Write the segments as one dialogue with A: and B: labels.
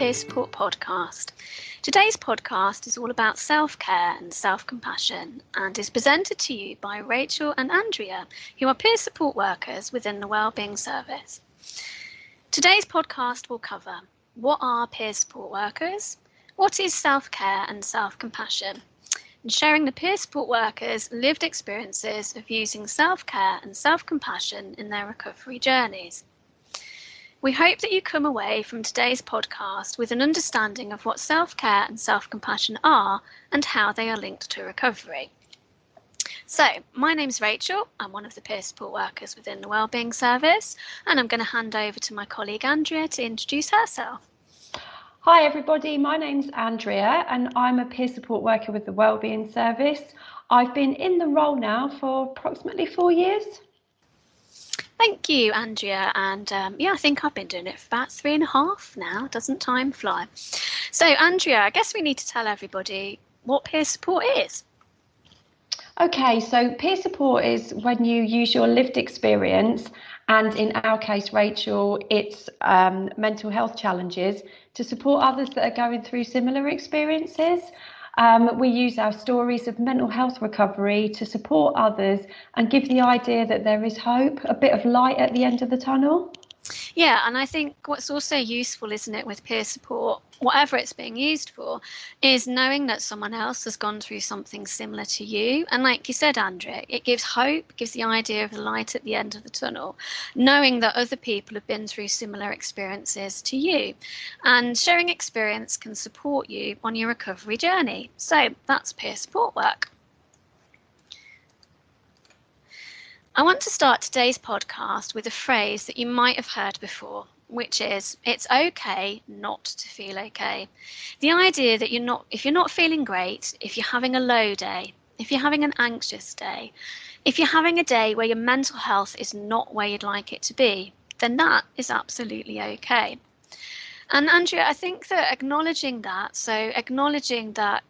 A: Peer Support Podcast. Today's podcast is all about self-care and self-compassion and is presented to you by Rachel and Andrea, who are peer support workers within the Wellbeing Service. Today's podcast will cover: what are peer support workers, what is self-care and self-compassion, and sharing the peer support workers' lived experiences of using self-care and self-compassion in their recovery journeys. We hope that you come away from today's podcast with an understanding of what self-care and self-compassion are and how they are linked to recovery. So, my name's Rachel. I'm one of the peer support workers within the Wellbeing Service, and I'm going to hand over to my colleague Andrea to introduce herself.
B: Hi everybody, my name's Andrea and I'm a peer support worker with the Wellbeing Service. I've been in the role now for approximately 4 years.
A: Thank you, Andrea. And I think I've been doing it for about 3.5 now. Doesn't time fly? So, Andrea, I guess we need to tell everybody what peer support is.
B: Okay, so peer support is when you use your lived experience, and in our case, Rachel, it's mental health challenges, to support others that are going through similar experiences. We use our stories of mental health recovery to support others and give the idea that there is hope, a bit of light at the end of the tunnel.
A: Yeah, and I think what's also useful, isn't it, with peer support, whatever it's being used for, is knowing that someone else has gone through something similar to you. And like you said, Andrea, it gives hope, gives the idea of the light at the end of the tunnel, knowing that other people have been through similar experiences to you. And sharing experience can support you on your recovery journey. So that's peer support work. I want to start today's podcast with a phrase that you might have heard before, which is, it's okay not to feel okay. The idea that if you're not feeling great, if you're having a low day, if you're having an anxious day, if you're having a day where your mental health is not where you'd like it to be, then that is absolutely okay. And Andrea, I think that acknowledging that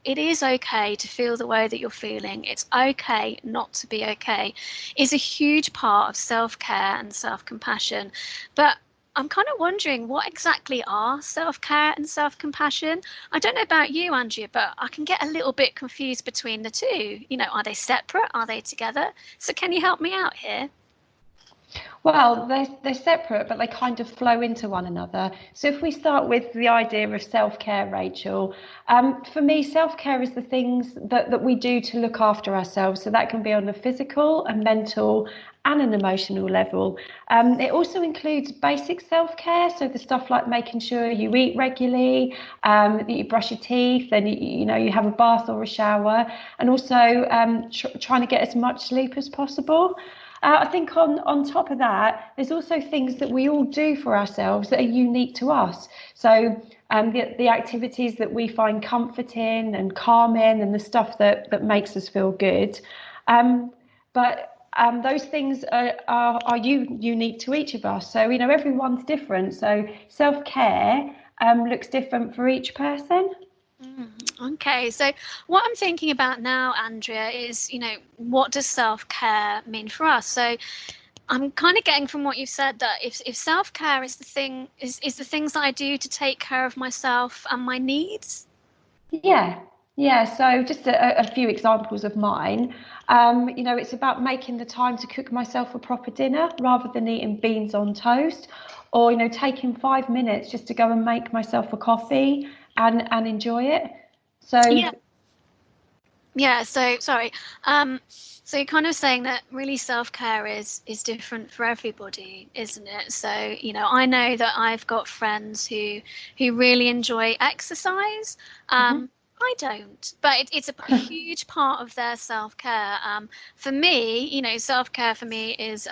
A: it is okay to feel the way that you're feeling, it's okay not to be okay, is a huge part of self-care and self-compassion. But I'm kind of wondering, what exactly are self-care and self-compassion? I don't know about you, Andrea, but I can get a little bit confused between the two. Are they separate? Are they together? So can you help me out here?
B: Well, they're separate, but they kind of flow into one another. So if we start with the idea of self-care, Rachel, for me, self-care is the things that we do to look after ourselves. So that can be on a physical, a mental, and an emotional level. It also includes basic self-care, so the stuff like making sure you eat regularly, that you brush your teeth, and you have a bath or a shower, and also trying to get as much sleep as possible. I think on top of that, there's also things that we all do for ourselves that are unique to us. So the activities that we find comforting and calming, and the stuff that makes us feel good. But those things are unique to each of us. So everyone's different. So self-care looks different for each person.
A: Okay, so what I'm thinking about now, Andrea, is, what does self-care mean for us? So I'm kind of getting from what you've said that if self-care is the things that I do to take care of myself and my needs.
B: Yeah. So just a few examples of mine. It's about making the time to cook myself a proper dinner rather than eating beans on toast, or taking 5 minutes just to go and make myself a coffee and enjoy it. So
A: so sorry. So you're kind of saying that really self-care is different for everybody, isn't it? So I know that I've got friends who really enjoy exercise. I don't, but it's a huge part of their self-care. For me, self-care for me is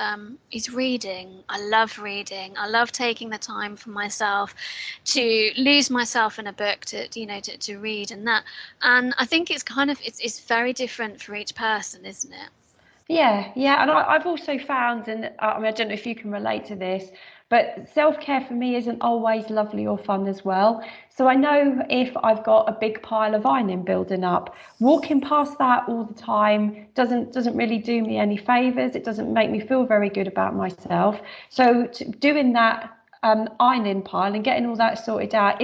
A: reading. I love reading. I love taking the time for myself to lose myself in a book, to read and that. And I think it's very different for each person, isn't it?
B: Yeah, and I've also found, and I don't know if you can relate to this, but self-care for me isn't always lovely or fun as well. So I know if I've got a big pile of ironing building up, walking past that all the time doesn't really do me any favors. It doesn't make me feel very good about myself. So doing that ironing pile and getting all that sorted out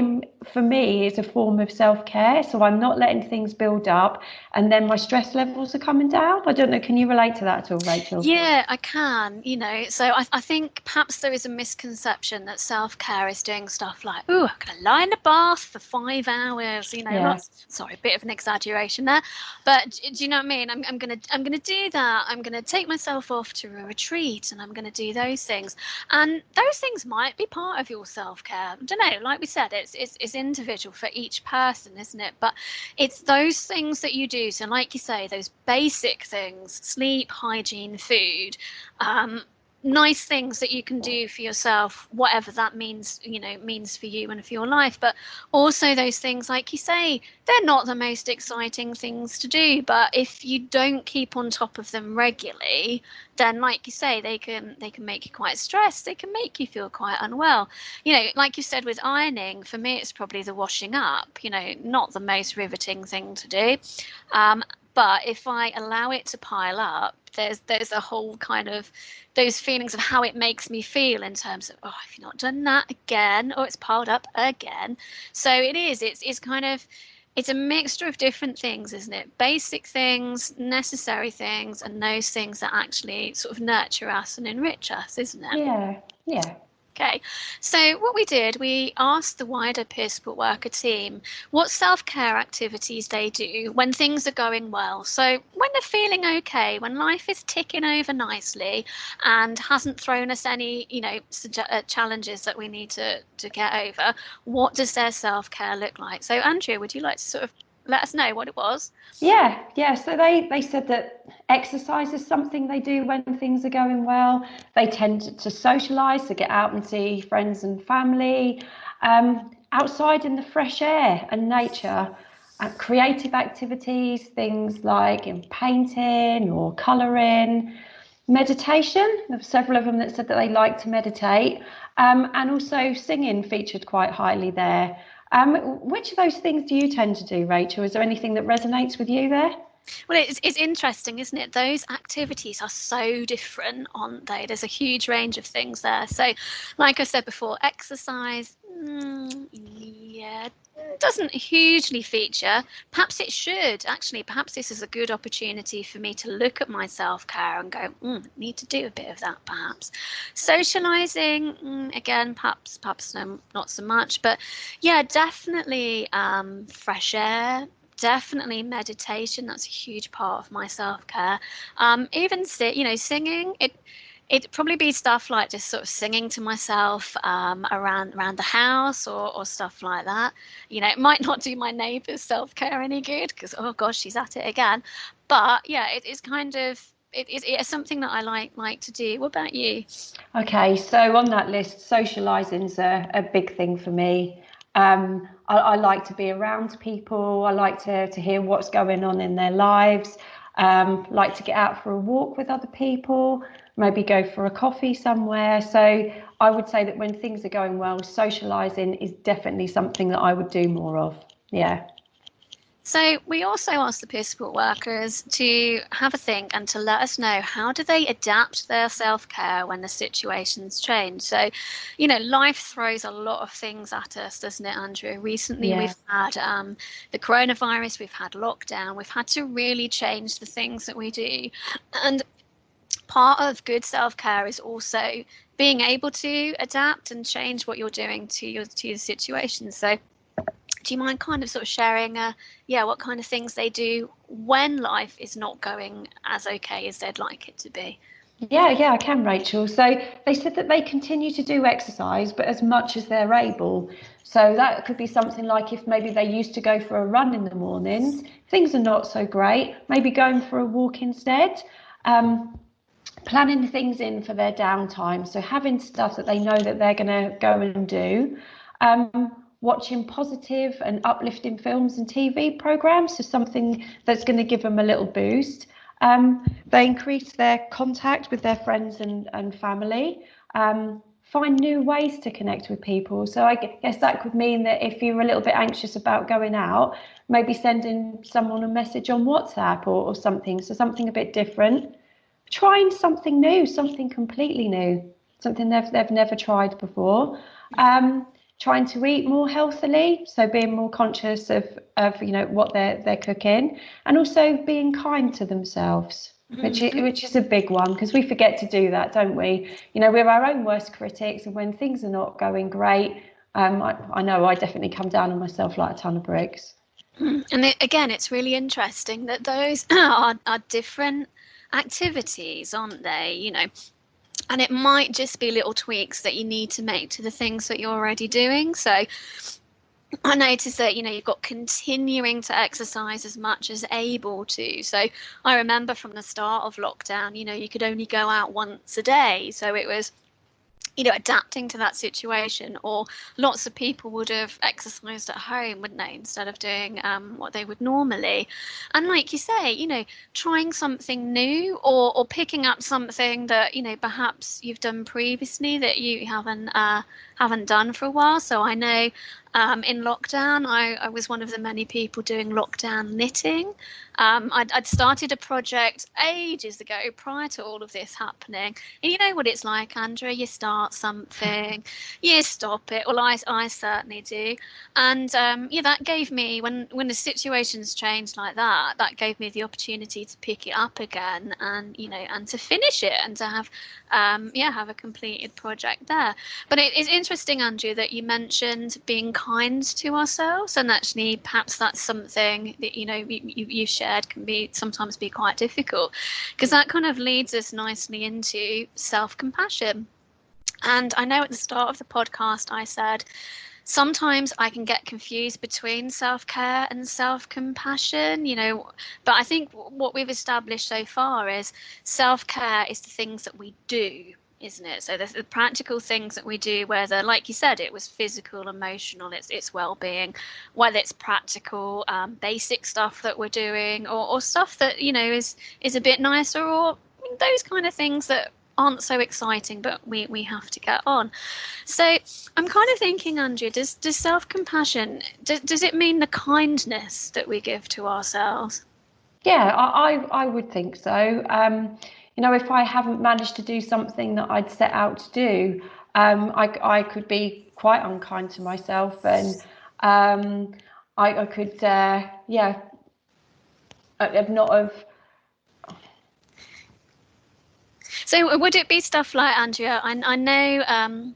B: for me is a form of self-care. So I'm not letting things build up and then my stress levels are coming down. I don't know, can you relate to that at all, Rachel?
A: Yeah, I can, so I think perhaps there is a misconception that self-care is doing stuff like, oh, I'm going to lie in the bath for 5 hours,
B: Yeah.
A: lots, sorry, a bit of an exaggeration there, but do you know what I mean? I'm gonna do that. I'm gonna take myself off to a retreat and I'm gonna do those things. And those things might be part of your self-care. I don't know, like we said, it's individual for each person, isn't it? But it's those things that you do. So like you say, those basic things, sleep, hygiene, food, nice things that you can do for yourself, whatever that means, means for you and for your life. But also those things, like you say, they're not the most exciting things to do, but if you don't keep on top of them regularly, then like you say, they can make you quite stressed, they can make you feel quite unwell. Like you said with ironing, for me it's probably the washing up, not the most riveting thing to do. But if I allow it to pile up, there's a whole kind of those feelings of how it makes me feel in terms of, oh, have you not done that again? Or it's piled up again. So it's kind of, it's a mixture of different things, isn't it? Basic things, necessary things, and those things that actually sort of nurture us and enrich us, isn't it?
B: Yeah. Yeah.
A: Okay, so what we did, we asked the wider peer support worker team what self-care activities they do when things are going well. So when they're feeling okay, when life is ticking over nicely and hasn't thrown us any, challenges that we need to get over, what does their self-care look like? So Andrea, would you like to sort of let us know what it was?
B: Yeah. So they said that exercise is something they do when things are going well. They tend to socialise, to get out and see friends and family, outside in the fresh air and nature. Creative activities, things like painting or colouring, meditation. There's several of them that said that they like to meditate, and also singing featured quite highly there. Which of those things do you tend to do, Rachel? Is there anything that resonates with you there?
A: Well, it's interesting, isn't it? Those activities are so different, aren't they? There's a huge range of things there. So, like I said before, exercise, yeah, doesn't hugely feature. Perhaps it should, actually. Perhaps this is a good opportunity for me to look at my self-care and go, need to do a bit of that, perhaps. Socializing, again, perhaps no, not so much. But yeah, definitely fresh air. Definitely meditation. That's a huge part of my self-care. Even singing. It'd probably be stuff like just sort of singing to myself around the house or stuff like that. It might not do my neighbour's self-care any good because, oh gosh, she's at it again. But yeah, it's kind of it's something that I like to do. What about you?
B: Okay, so on that list, socialising's a big thing for me. I like to be around people. I like to hear what's going on in their lives. Like to get out for a walk with other people, maybe go for a coffee somewhere. So I would say that when things are going well, socialising is definitely something that I would do more of. Yeah.
A: So we also asked the peer support workers to have a think and to let us know how do they adapt their self-care when the situations change. So, life throws a lot of things at us, doesn't it, Andrew? Recently,
B: Yeah.
A: we've had the coronavirus, we've had lockdown, we've had to really change the things that we do. And part of good self-care is also being able to adapt and change what you're doing to your situation. So do you mind kind of sort of sharing, what kind of things they do when life is not going as okay as they'd like it to be?
B: Yeah, I can, Rachel. So they said that they continue to do exercise, but as much as they're able. So that could be something like if maybe they used to go for a run in the mornings, things are not so great, maybe going for a walk instead. Planning things in for their downtime. So having stuff that they know that they're going to go and do. Watching positive and uplifting films and TV programs, so something that's going to give them a little boost. They increase their contact with their friends and family, find new ways to connect with people. So I guess that could mean that if you're a little bit anxious about going out, maybe sending someone a message on WhatsApp or something, so something a bit different. Trying something new, something completely new. something they've never tried before. Trying to eat more healthily, so being more conscious of what they're cooking, and also being kind to themselves, which is a big one, because we forget to do that, don't we? We're our own worst critics, and when things are not going great, I know I definitely come down on myself like a ton of bricks.
A: And again, it's really interesting that those are different activities, aren't they? And it might just be little tweaks that you need to make to the things that you're already doing. So I noticed that, you've got continuing to exercise as much as able to. So I remember from the start of lockdown, you could only go out once a day. So it was, adapting to that situation, or lots of people would have exercised at home, wouldn't they, instead of doing what they would normally. And like you say, trying something new, or picking up something that, perhaps you've done previously that you haven't done for a while. So I know in lockdown, I was one of the many people doing lockdown knitting. I'd started a project ages ago prior to all of this happening. And you know what it's like, Andrea, you start something, you stop it. Well, I certainly do. And that gave me, when the situations changed like that, that gave me the opportunity to pick it up again, and and to finish it, and to have have a completed project there. But it's interesting, Andrew, that you mentioned being kind to ourselves, and actually perhaps that's something that you shared can sometimes be quite difficult, because that kind of leads us nicely into self-compassion. And I know at the start of the podcast I said sometimes I can get confused between self-care and self-compassion, but I think what we've established so far is self-care is the things that we do, isn't it? So the practical things that we do, whether, like you said, it was physical, emotional, it's well-being, whether it's practical, basic stuff that we're doing, or stuff that, is a bit nicer, or those kind of things that aren't so exciting, but we have to get on. So I'm kind of thinking, Andrea, does self-compassion, does it mean the kindness that we give to ourselves?
B: Yeah, I would think so. If I haven't managed to do something that I'd set out to do, I could be quite unkind to myself, and I could, I've not have.
A: So would it be stuff like, Andrea, I know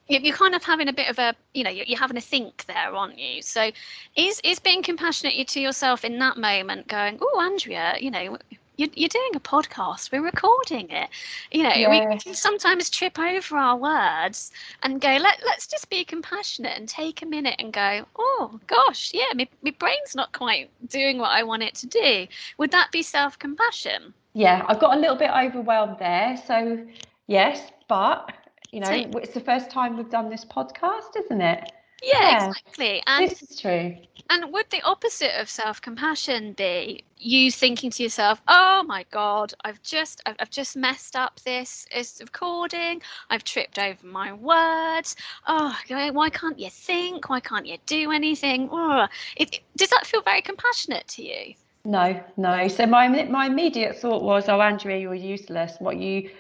A: you're kind of having a bit of a, you're having a think there, aren't you? So is being compassionate to yourself in that moment going, oh, Andrea, you're doing a podcast, we're recording it. We can sometimes trip over our words and go, let's just be compassionate and take a minute and go, oh gosh, yeah, my brain's not quite doing what I want it to do. Would that be self-compassion?
B: Yeah, I got a little bit overwhelmed there. So yes, but it's the first time we've done this podcast, isn't it?
A: Yeah, exactly. And
B: this is true.
A: And would the opposite of self-compassion be you thinking to yourself, oh my God, I've just messed up this recording. I've tripped over my words. Oh, why can't you think? Why can't you do anything? Oh, does that feel very compassionate to you?
B: No. So my immediate thought was, oh, Andrea, you're useless. We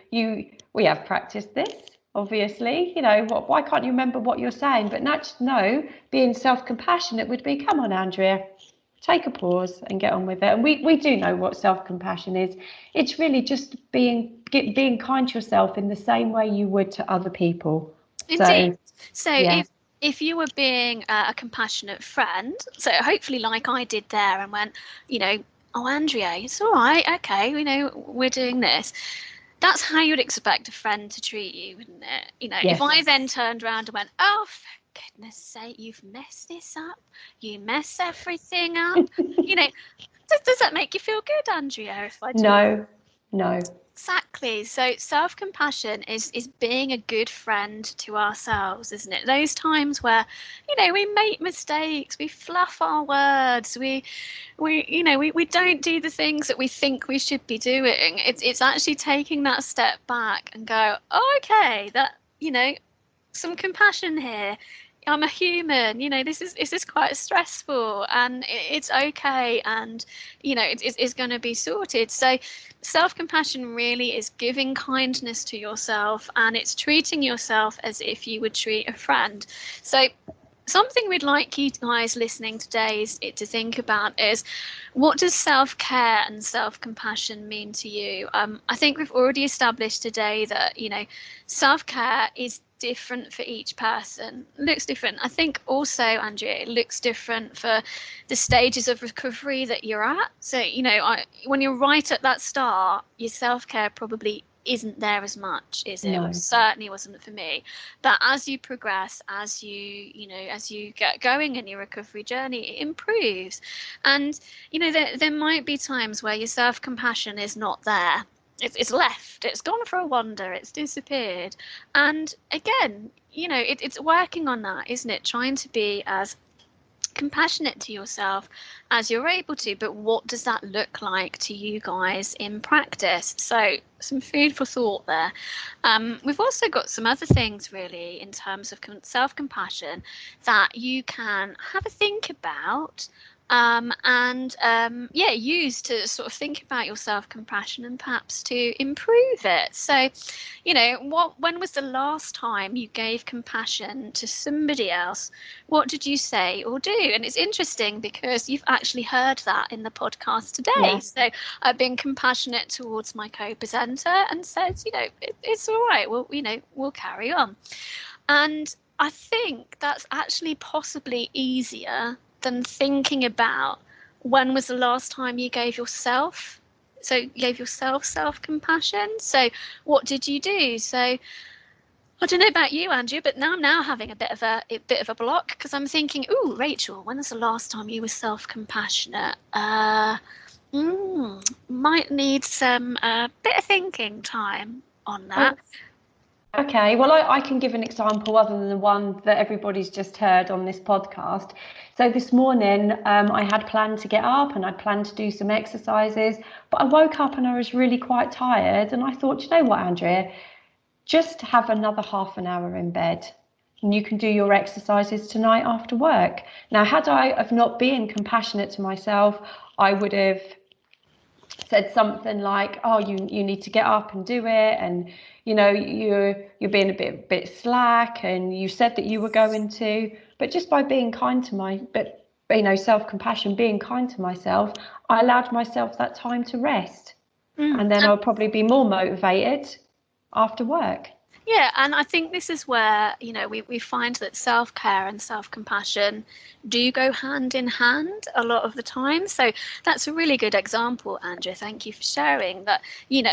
B: have practiced this, obviously. Why can't you remember what you're saying? But no, being self-compassionate would be, come on, Andrea, take a pause and get on with it. And we do know what self-compassion is. It's really just being kind to yourself in the same way you would to other people.
A: Indeed. So
B: yeah.
A: if you were being a compassionate friend, so hopefully like I did there, and went, oh, Andrea, it's all right, okay, we're doing this. That's how you'd expect a friend to treat you, wouldn't it?
B: Yes.
A: If I then turned around and went, oh, for goodness sake, you've messed this up, you mess everything up, does that make you feel good, Andrea? If I do?
B: No.
A: Exactly. So self-compassion is being a good friend to ourselves, isn't it? Those times where, we make mistakes, we fluff our words, we don't do the things that we think we should be doing. It's actually taking that step back and go, oh, okay, that, some compassion here. I'm a human, this is quite stressful, and it's okay, and it's going to be sorted. So self-compassion really is giving kindness to yourself, and it's treating yourself as if you would treat a friend. So something we'd like you guys listening today to think about is, what does self-care and self-compassion mean to you? I think we've already established today that self-care is different for each person, looks different. I think also, Andrea, it looks different for the stages of recovery that you're at. So when you're right at that start, your self-care probably isn't there as much, is it?
B: No.
A: Well, certainly wasn't for me. But as you progress, as you get going in your recovery journey, it improves. And there might be times where your self-compassion is not there. It's left, it's gone for a wander, it's disappeared. And again, it's working on that, isn't it? Trying to be as compassionate to yourself as you're able to, but what does that look like to you guys in practice? So some food for thought there. We've also got some other things really in terms of self-compassion that you can have a think about, and use to sort of think about your self-compassion and perhaps to improve it. So when was the last time you gave compassion to somebody else? What did you say or do? And it's interesting because you've actually heard that in the podcast today.
B: Yeah.
A: So I've been compassionate towards my co-presenter and said, it's all right, we'll carry on. And I think that's actually possibly easier than thinking about when was the last time you gave yourself self-compassion. So what did you do? So I don't know about you, Andrew, but I'm now having a bit of a block, because I'm thinking, ooh, Rachel, when was the last time you were self-compassionate? Might need some bit of thinking time on that.
B: Okay, well, I can give an example other than the one that everybody's just heard on this podcast. So this morning, I had planned to get up and I'd planned to do some exercises, but I woke up and I was really quite tired. And I thought, you know what, Andrea, just have another half an hour in bed and you can do your exercises tonight after work. Now, had I have not been compassionate to myself, I would have said something like, oh, you need to get up and do it, and you're being a bit slack, and you said that you were going to. But just by being kind to self-compassion, being kind to myself, I allowed myself that time to rest, and then I'll probably be more motivated after work.
A: Yeah, and I think this is where, we find that self-care and self-compassion do go hand in hand a lot of the time. So that's a really good example, Andrea. Thank you for sharing that. You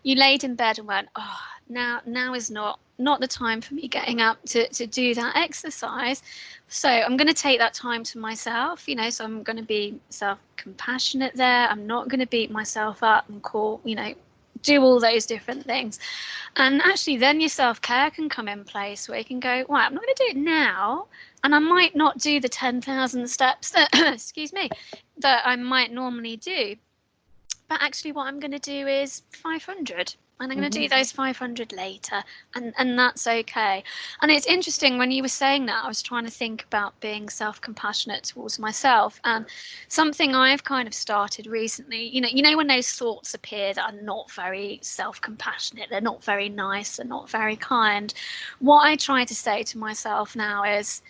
A: laid in bed and went, oh, now is not the time for me getting up to do that exercise. So I'm going to take that time to myself, so I'm going to be self-compassionate there. I'm not going to beat myself up and do all those different things. And actually then your self-care can come in place, where you can go, right, I'm not going to do it now, and I might not do the 10,000 steps that excuse me, that I might normally do, but actually what I'm going to do is 500, and I'm going to do those 500 later, and that's okay. And it's interesting, when you were saying that, I was trying to think about being self-compassionate towards myself, and something I've kind of started recently, when those thoughts appear that are not very self-compassionate, they're not very nice, they're not very kind, what I try to say to myself now is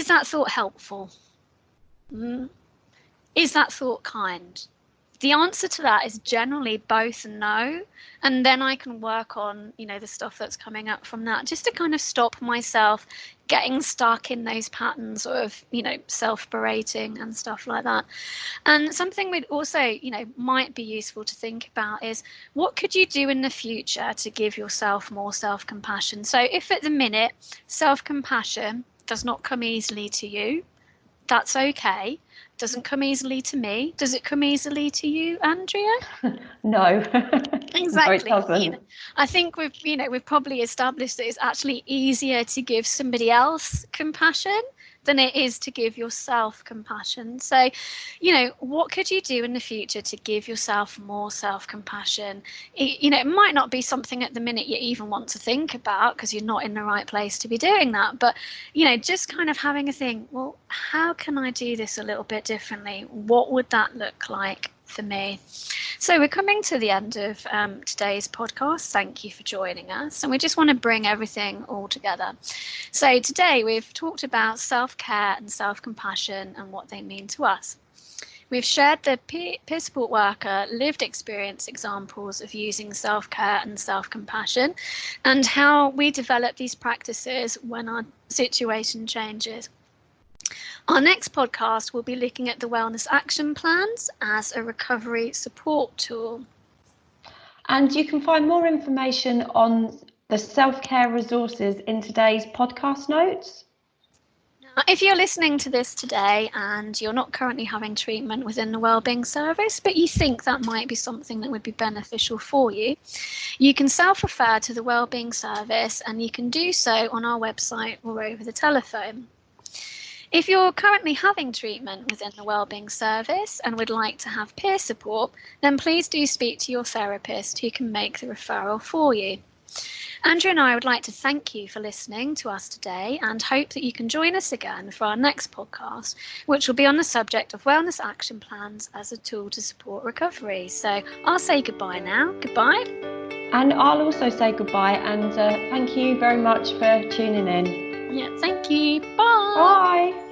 A: that thought helpful? Is that thought kind? The answer to that is generally both no, and then I can work on the stuff that's coming up from that, just to kind of stop myself getting stuck in those patterns of self-berating and stuff like that. And something we'd also might be useful to think about is, what could you do in the future to give yourself more self-compassion? So if at the minute self-compassion does not come easily to you, that's okay. Doesn't come easily to me. Does it come easily to you, Andrea?
B: No.
A: Exactly.
B: No, it doesn't.
A: I think we've probably established that it's actually easier to give somebody else compassion than it is to give yourself compassion. So, what could you do in the future to give yourself more self-compassion? It might not be something at the minute you even want to think about because you're not in the right place to be doing that. But, just kind of having a think, well, how can I do this a little bit differently? What would that look like for me? So we're coming to the end of today's podcast. Thank you for joining us. And we just want to bring everything all together. So today we've talked about self-care and self-compassion and what they mean to us. We've shared the peer support worker lived experience examples of using self-care and self-compassion and how we develop these practices when our situation changes. Our next podcast will be looking at the wellness action plans as a recovery support tool.
B: And you can find more information on the self-care resources in today's podcast notes.
A: Now, if you're listening to this today and you're not currently having treatment within the Wellbeing Service, but you think that might be something that would be beneficial for you, you can self-refer to the Wellbeing Service, and you can do so on our website or over the telephone. If you're currently having treatment within the Wellbeing Service and would like to have peer support, then please do speak to your therapist who can make the referral for you. Andrea and I would like to thank you for listening to us today and hope that you can join us again for our next podcast, which will be on the subject of wellness action plans as a tool to support recovery. So I'll say goodbye now. Goodbye.
B: And I'll also say goodbye, and thank you very much for tuning in.
A: Yeah, thank you. Bye.
B: Bye.